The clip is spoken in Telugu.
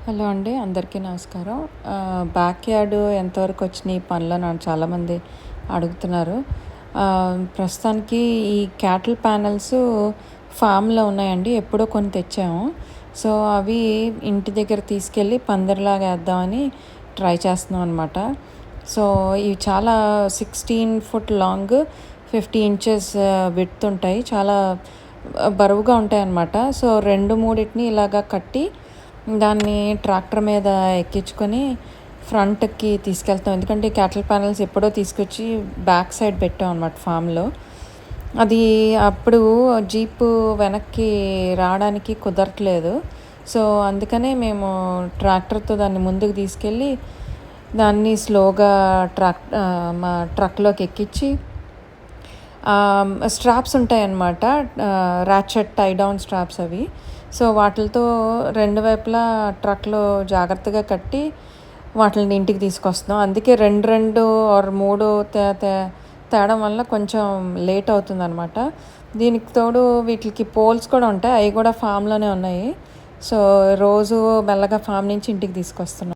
హలో అండి. అందరికీ నమస్కారం. బ్యాక్ యార్డ్ ఎంతవరకు వచ్చినాయి పనులని అని చాలామంది అడుగుతున్నారు. ప్రస్తుతానికి ఈ క్యాటిల్ ప్యానెల్స్ ఫామ్‌లో ఉన్నాయండి. ఎప్పుడో కొన్ని తెచ్చాము. సో, అవి ఇంటి దగ్గర తీసుకెళ్ళి పందిరిలాగా ఏద్దామని ట్రై చేస్తున్నాం అనమాట. సో, ఇవి చాలా 16 ఫుట్ లాంగ్, 50 ఇంచెస్ విడ్త్ ఉంటాయి. చాలా బరువుగా ఉంటాయన్నమాట. సో, 2, 3 ఇలాగా కట్టి దాన్ని ట్రాక్టర్ మీద ఎక్కించుకొని ఫ్రంట్‌కి తీసుకెళ్తాం. ఎందుకంటే క్యాటిల్ ప్యానెల్స్ ఎప్పుడో తీసుకొచ్చి బ్యాక్ సైడ్ పెట్టాం అనమాట ఫామ్‌లో. అది అప్పుడు జీపు వెనక్కి రావడానికి కుదరట్లేదు. సో, అందుకనే మేము ట్రాక్టర్‌తో దాన్ని ముందుకు తీసుకెళ్ళి దాన్ని స్లోగా మా ట్రక్‌లోకి ఎక్కించి స్ట్రాప్స్ ఉంటాయన్నమాట. రాచెట్ టై డౌన్ స్ట్రాప్స్ అవి. సో, వాటిలతో రెండు వైపులా ట్రక్‌లో జాగ్రత్తగా కట్టి వాటిల్ని ఇంటికి తీసుకొస్తున్నాం. అందుకే 2 ఆర్ 3 తేవడం వల్ల కొంచెం లేట్ అవుతుందనమాట. దీనికి తోడు వీటికి పోల్స్ కూడా ఉంటాయి. అవి కూడా ఫామ్‌లోనే ఉన్నాయి. సో, రోజు మెల్లగా ఫామ్ నుంచి ఇంటికి తీసుకొస్తున్నాం.